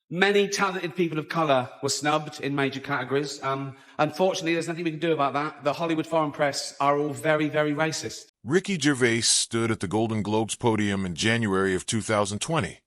Many talented people of colour were snubbed in major categories. Unfortunately, there's nothing we can do about that. The Hollywood foreign press are all very, very racist. Ricky Gervais stood at the Golden Globes podium in January of 2020,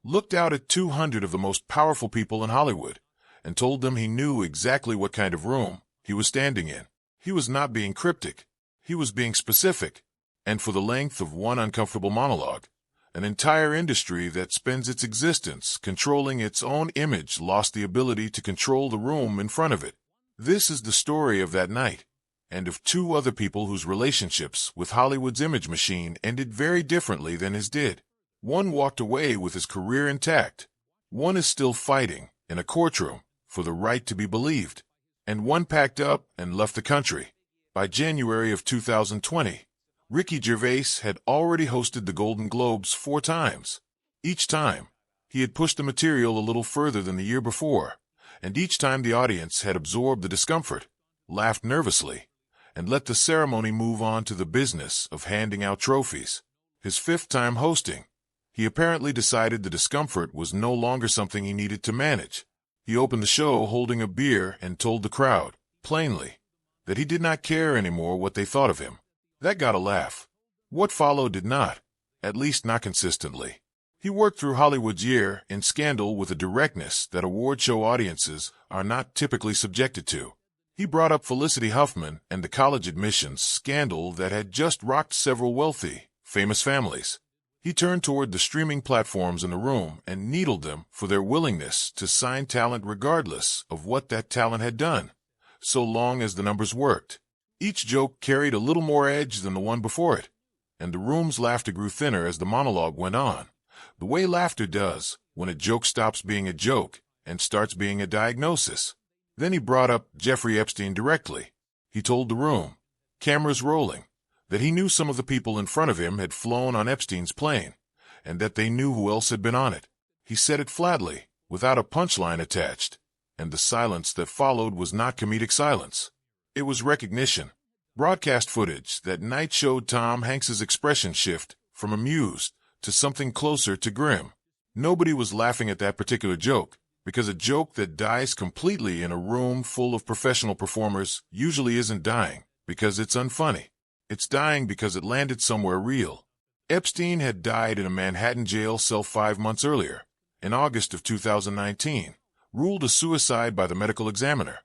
looked out at 200 of the most powerful people in Hollywood, and told them he knew exactly what kind of room he was standing in. He was not being cryptic. He was being specific. And for the length of one uncomfortable monologue, an entire industry that spends its existence controlling its own image lost the ability to control the room in front of it. This is the story of that night, and of two other people whose relationships with Hollywood's image machine ended very differently than his did. One walked away with his career intact. One is still fighting in a courtroom for the right to be believed. And one packed up and left the country. By January of 2020, Ricky Gervais had already hosted the Golden Globes 4 times. Each time, he had pushed the material a little further than the year before, and each time the audience had absorbed the discomfort, laughed nervously, and let the ceremony move on to the business of handing out trophies. His 5th time hosting, he apparently decided the discomfort was no longer something he needed to manage. He opened the show holding a beer and told the crowd, plainly, that he did not care anymore what they thought of him. That got a laugh. What followed did not, at least not consistently. He worked through Hollywood's year in scandal with a directness that award show audiences are not typically subjected to. He brought up Felicity Huffman and the college admissions scandal that had just rocked several wealthy, famous families. He turned toward the streaming platforms in the room and needled them for their willingness to sign talent regardless of what that talent had done, so long as the numbers worked. Each joke carried a little more edge than the one before it, and the room's laughter grew thinner as the monologue went on, the way laughter does when a joke stops being a joke and starts being a diagnosis. Then he brought up Jeffrey Epstein directly. He told the room, cameras rolling, that he knew some of the people in front of him had flown on Epstein's plane, and that they knew who else had been on it. He said it flatly, without a punchline attached, and the silence that followed was not comedic silence. It was recognition. Broadcast footage that night showed Tom Hanks's expression shift from amused to something closer to grim. Nobody was laughing at that particular joke, because a joke that dies completely in a room full of professional performers usually isn't dying because it's unfunny. It's dying because it landed somewhere real. Epstein had died in a Manhattan jail cell 5 months earlier, in August of 2019, ruled a suicide by the medical examiner,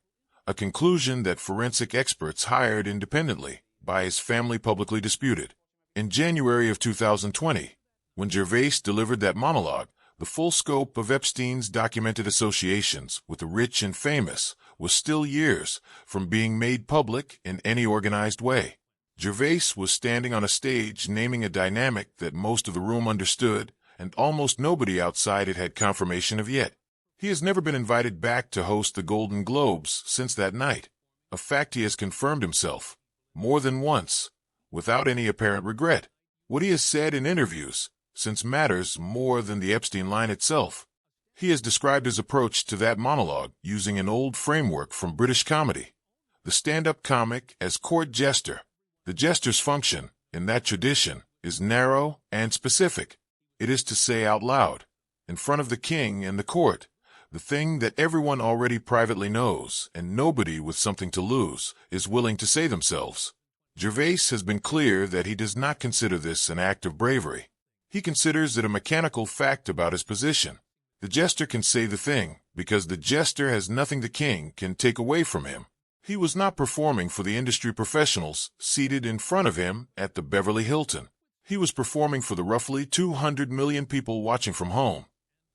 a conclusion that forensic experts hired independently by his family publicly disputed. In January of 2020, when Gervais delivered that monologue, the full scope of Epstein's documented associations with the rich and famous was still years from being made public in any organized way. Gervais was standing on a stage naming a dynamic that most of the room understood and almost nobody outside it had confirmation of yet. He has never been invited back to host the Golden Globes since that night, a fact he has confirmed himself, more than once, without any apparent regret. What he has said in interviews since matters more than the Epstein line itself. He has described his approach to that monologue using an old framework from British comedy, the stand-up comic as court jester. The jester's function, in that tradition, is narrow and specific. It is to say out loud, in front of the king and the court, the thing that everyone already privately knows and nobody with something to lose is willing to say themselves. Gervais has been clear that he does not consider this an act of bravery. He considers it a mechanical fact about his position. The jester can say the thing because the jester has nothing the king can take away from him. He was not performing for the industry professionals seated in front of him at the Beverly Hilton. He was performing for the roughly 200 million people watching from home,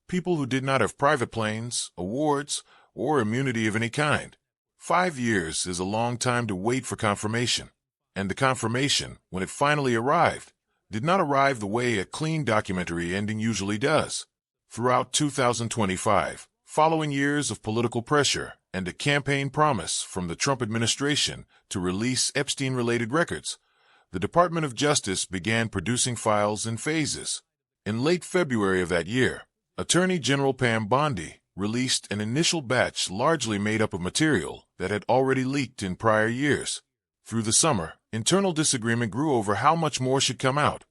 people who did not have private planes, awards, or immunity of any kind. 5 years is a long time to wait for confirmation, and the confirmation, when it finally arrived, did not arrive the way a clean documentary ending usually does. Throughout 2025, following years of political pressure and a campaign promise from the Trump administration to release Epstein-related records, the Department of Justice began producing files in phases. In late February of that year, Attorney General Pam Bondi released an initial batch largely made up of material that had already leaked in prior years. Through the summer, internal disagreement grew over how much more should come out.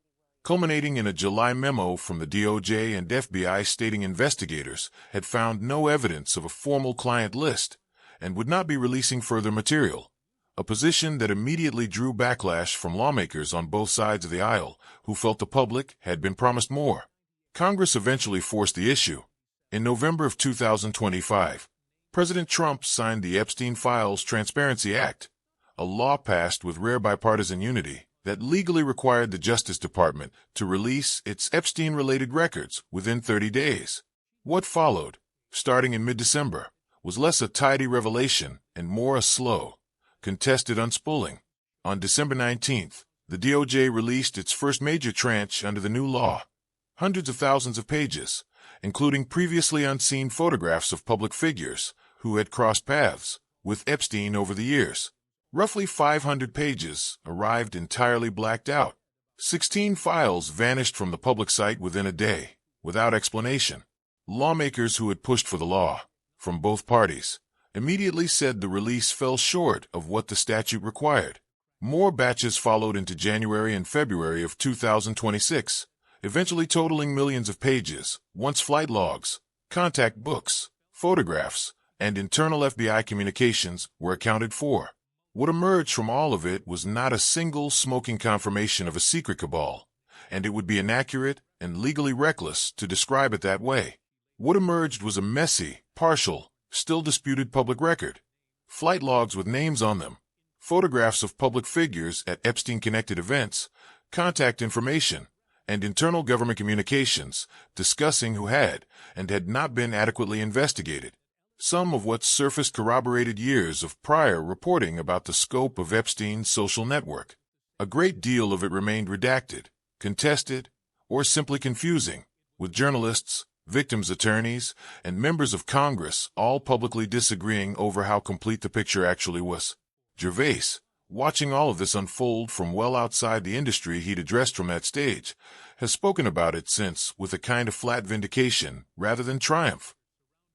culminating in a July memo from the DOJ and FBI stating investigators had found no evidence of a formal client list and would not be releasing further material, a position that immediately drew backlash from lawmakers on both sides of the aisle who felt the public had been promised more. Congress eventually forced the issue. In November of 2025, President Trump signed the Epstein Files Transparency Act, a law passed with rare bipartisan unity that legally required the Justice Department to release its Epstein-related records within 30 days. What followed, starting in mid-December, was less a tidy revelation and more a slow, contested unspooling. On December 19th, the DOJ released its first major tranche under the new law, hundreds of thousands of pages, including previously unseen photographs of public figures who had crossed paths with Epstein over the years. Roughly 500 pages arrived entirely blacked out. 16 files vanished from the public site within a day, without explanation. Lawmakers who had pushed for the law, from both parties, immediately said the release fell short of what the statute required. More batches followed into January and February of 2026, eventually totaling millions of pages, once flight logs, contact books, photographs, and internal FBI communications were accounted for. What emerged from all of it was not a single smoking confirmation of a secret cabal, and it would be inaccurate and legally reckless to describe it that way. What emerged was a messy, partial, still disputed public record. Flight logs with names on them, photographs of public figures at Epstein-connected events, contact information, and internal government communications discussing who had and had not been adequately investigated. Some of what surfaced corroborated years of prior reporting about the scope of Epstein's social network. A great deal of it remained redacted, contested, or simply confusing, with journalists, victims' attorneys, and members of Congress all publicly disagreeing over how complete the picture actually was. Gervais, watching all of this unfold from well outside the industry he'd addressed from that stage, has spoken about it since with a kind of flat vindication rather than triumph.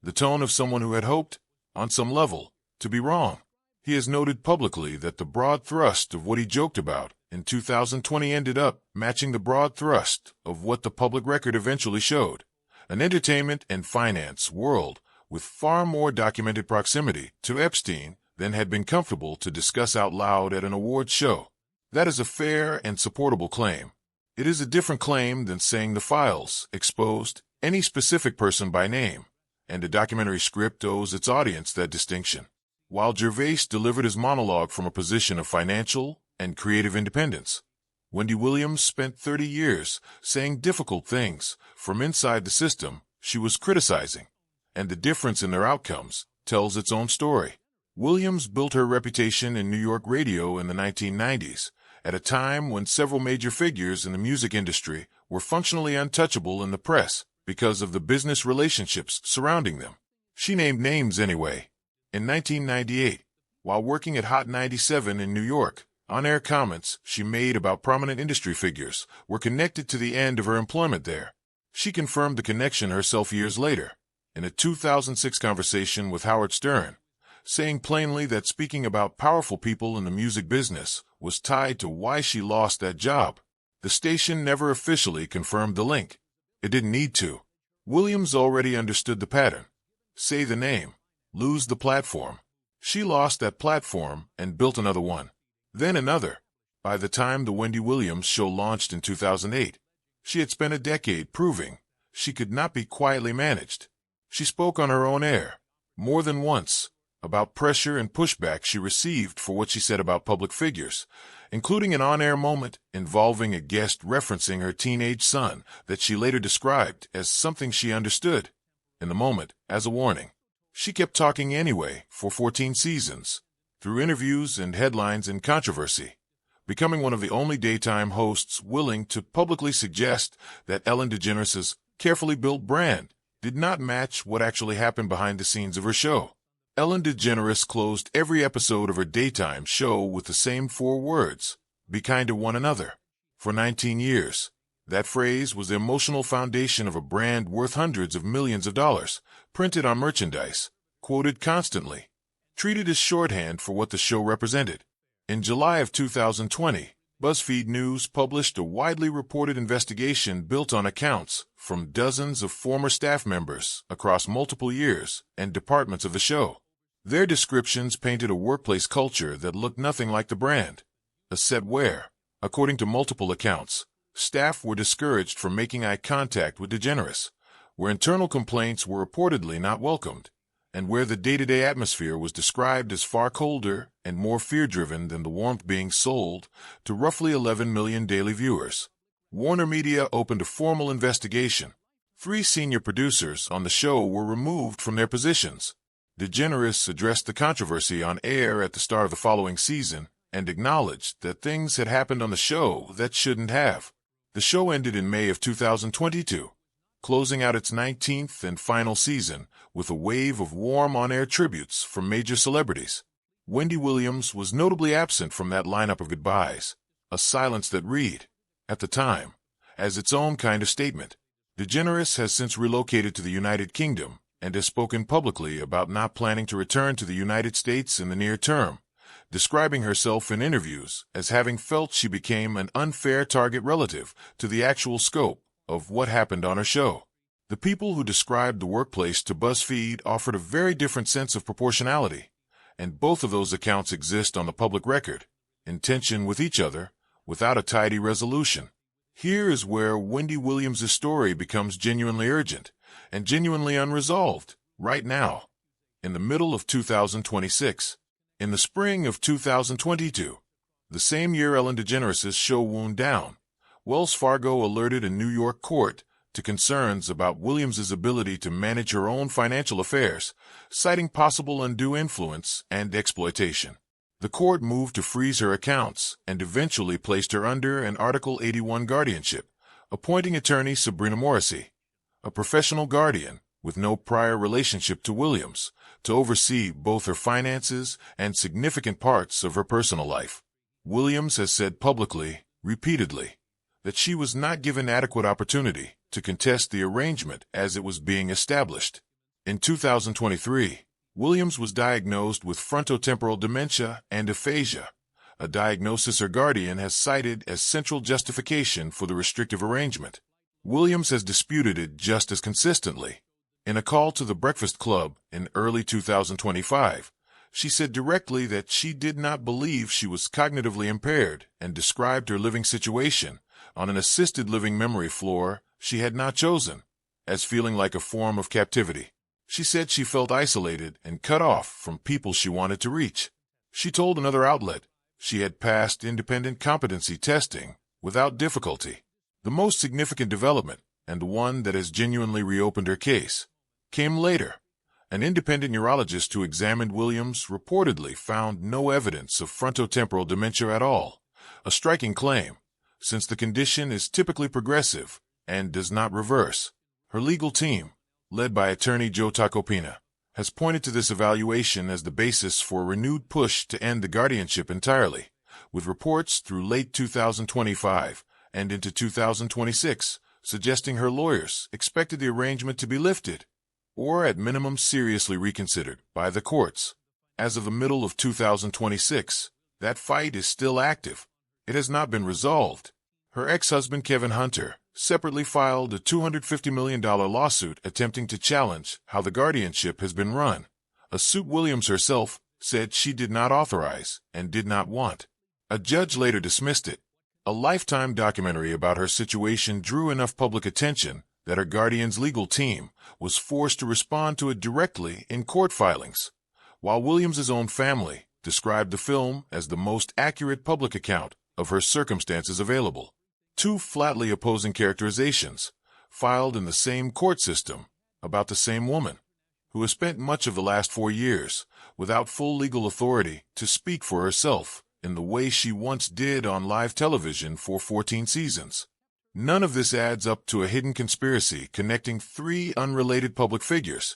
The tone of someone who had hoped, on some level, to be wrong. He has noted publicly that the broad thrust of what he joked about in 2020 ended up matching the broad thrust of what the public record eventually showed. An entertainment and finance world with far more documented proximity to Epstein than had been comfortable to discuss out loud at an awards show. That is a fair and supportable claim. It is a different claim than saying the files exposed any specific person by name, and a documentary script owes its audience that distinction. While Gervais delivered his monologue from a position of financial and creative independence, Wendy Williams spent 30 years saying difficult things from inside the system she was criticizing, and the difference in their outcomes tells its own story. Williams built her reputation in New York radio in the 1990s, at a time when several major figures in the music industry were functionally untouchable in the press because of the business relationships surrounding them. She named names anyway. In 1998, while working at Hot 97 in New York, on-air comments she made about prominent industry figures were connected to the end of her employment there. She confirmed the connection herself years later, in a 2006 conversation with Howard Stern, saying plainly that speaking about powerful people in the music business was tied to why she lost that job. The station never officially confirmed the link. It didn't need to. Williams already understood the pattern. Say the name, lose the platform. She lost that platform and built another one. Then another. By the time the Wendy Williams show launched in 2008, she had spent a decade proving she could not be quietly managed. She spoke on her own air, more than once, about pressure and pushback she received for what she said about public figures, including an on-air moment involving a guest referencing her teenage son that she later described as something she understood, in the moment, as a warning. She kept talking anyway for 14 seasons, through interviews and headlines and controversy, becoming one of the only daytime hosts willing to publicly suggest that Ellen DeGeneres' carefully built brand did not match what actually happened behind the scenes of her show. Ellen DeGeneres closed every episode of her daytime show with the same 4 words, "Be kind to one another." For 19 years, that phrase was the emotional foundation of a brand worth hundreds of millions of dollars, printed on merchandise, quoted constantly, treated as shorthand for what the show represented. In July of 2020, BuzzFeed News published a widely reported investigation built on accounts from dozens of former staff members across multiple years and departments of the show. Their descriptions painted a workplace culture that looked nothing like the brand, a set where, according to multiple accounts, staff were discouraged from making eye contact with DeGeneres, where internal complaints were reportedly not welcomed, and where the day-to-day atmosphere was described as far colder and more fear-driven than the warmth being sold to roughly 11 million daily viewers. Warner Media opened a formal investigation. 3 senior producers on the show were removed from their positions. DeGeneres addressed the controversy on air at the start of the following season and acknowledged that things had happened on the show that shouldn't have. The show ended in May of 2022, closing out its 19th and final season with a wave of warm on-air tributes from major celebrities. Wendy Williams was notably absent from that lineup of goodbyes, a silence that read, at the time, as its own kind of statement. DeGeneres has since relocated to the United Kingdom and has spoken publicly about not planning to return to the United States in the near term, describing herself in interviews as having felt she became an unfair target relative to the actual scope of what happened on her show. The people who described the workplace to BuzzFeed offered a very different sense of proportionality, and both of those accounts exist on the public record, in tension with each other, without a tidy resolution. Here is where Wendy Williams' story becomes genuinely urgent and genuinely unresolved, right now, in the middle of 2026. In the spring of 2022, the same year Ellen DeGeneres' show wound down, Wells Fargo alerted a New York court to concerns about Williams' ability to manage her own financial affairs, citing possible undue influence and exploitation. The court moved to freeze her accounts and eventually placed her under an Article 81 guardianship, appointing attorney Sabrina Morrissey, a professional guardian with no prior relationship to Williams, to oversee both her finances and significant parts of her personal life. Williams has said publicly, repeatedly, that she was not given adequate opportunity to contest the arrangement as it was being established. In 2023, Williams was diagnosed with frontotemporal dementia and aphasia, a diagnosis her guardian has cited as central justification for the restrictive arrangement. Williams has disputed it just as consistently. In a call to the Breakfast Club in early 2025, she said directly that she did not believe she was cognitively impaired and described her living situation on an assisted living memory floor she had not chosen as feeling like a form of captivity. She said she felt isolated and cut off from people she wanted to reach. She told another outlet she had passed independent competency testing without difficulty. The most significant development, and the one that has genuinely reopened her case, came later. An independent neurologist who examined Williams reportedly found no evidence of frontotemporal dementia at all, a striking claim, since the condition is typically progressive and does not reverse. Her legal team, led by attorney Joe Tacopina, has pointed to this evaluation as the basis for a renewed push to end the guardianship entirely, with reports through late 2025 and into 2026 suggesting her lawyers expected the arrangement to be lifted, or at minimum seriously reconsidered, by the courts. As of the middle of 2026, that fight is still active. It has not been resolved. Her ex-husband Kevin Hunter separately filed a $250 million lawsuit attempting to challenge how the guardianship has been run, a suit Williams herself said she did not authorize and did not want. A judge later dismissed it. A Lifetime documentary about her situation drew enough public attention that her guardian's legal team was forced to respond to it directly in court filings, while Williams's own family described the film as the most accurate public account of her circumstances available. 2 flatly opposing characterizations, filed in the same court system, about the same woman, who has spent much of the last 4 years without full legal authority to speak for herself in the way she once did on live television for 14 seasons. None of this adds up to a hidden conspiracy connecting 3 unrelated public figures,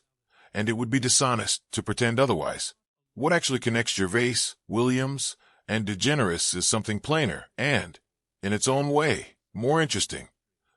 and it would be dishonest to pretend otherwise. What actually connects Gervais, Williams, and DeGeneres is something plainer and, in its own way, more interesting.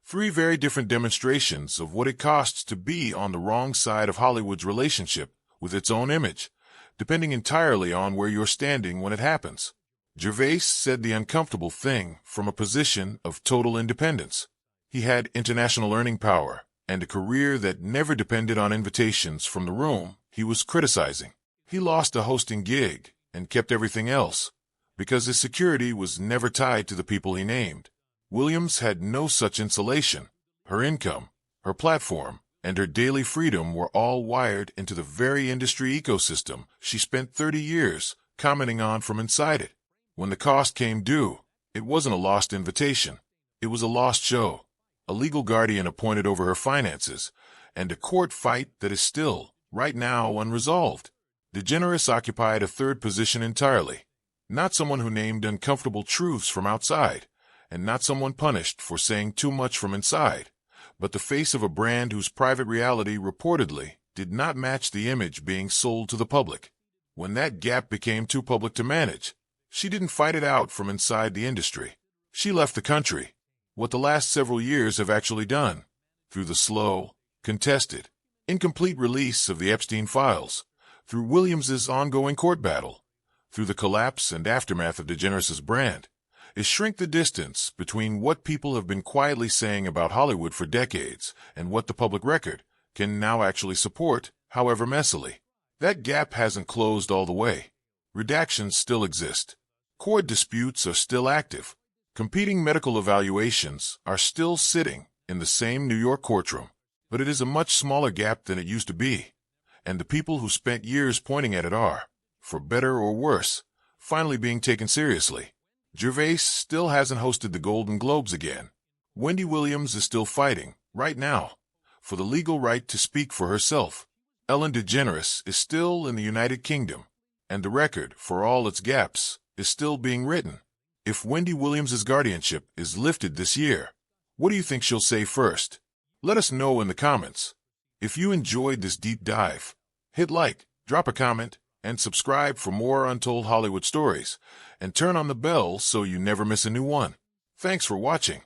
3 very different demonstrations of what it costs to be on the wrong side of Hollywood's relationship with its own image, depending entirely on where you're standing when it happens. Gervais said the uncomfortable thing from a position of total independence. He had international earning power and a career that never depended on invitations from the room he was criticizing. He lost a hosting gig and kept everything else because his security was never tied to the people he named. Williams had no such insulation. Her income, her platform, and her daily freedom were all wired into the very industry ecosystem she spent 30 years commenting on from inside it. When the cost came due, it wasn't a lost invitation. It was a lost show, a legal guardian appointed over her finances, and a court fight that is still, right now, unresolved. DeGeneres occupied a third position entirely. Not someone who named uncomfortable truths from outside, and not someone punished for saying too much from inside, but the face of a brand whose private reality reportedly did not match the image being sold to the public. When that gap became too public to manage, she didn't fight it out from inside the industry. She left the country, what the last several years have actually done, through the slow, contested, incomplete release of the Epstein files, through Williams's ongoing court battle, through the collapse and aftermath of DeGeneres' brand, is shrink the distance between what people have been quietly saying about Hollywood for decades and what the public record can now actually support, however messily. That gap hasn't closed all the way. Redactions still exist. Court disputes are still active. Competing medical evaluations are still sitting in the same New York courtroom. But it is a much smaller gap than it used to be. And the people who spent years pointing at it are, for better or worse, finally being taken seriously. Gervais still hasn't hosted the Golden Globes again. Wendy Williams is still fighting, right now, for the legal right to speak for herself. Ellen DeGeneres is still in the United Kingdom, and the record, for all its gaps, is still being written. If Wendy Williams' guardianship is lifted this year, what do you think she'll say first? Let us know in the comments. If you enjoyed this deep dive, hit like, drop a comment, and subscribe for more untold Hollywood stories, and turn on the bell so you never miss a new one. Thanks for watching.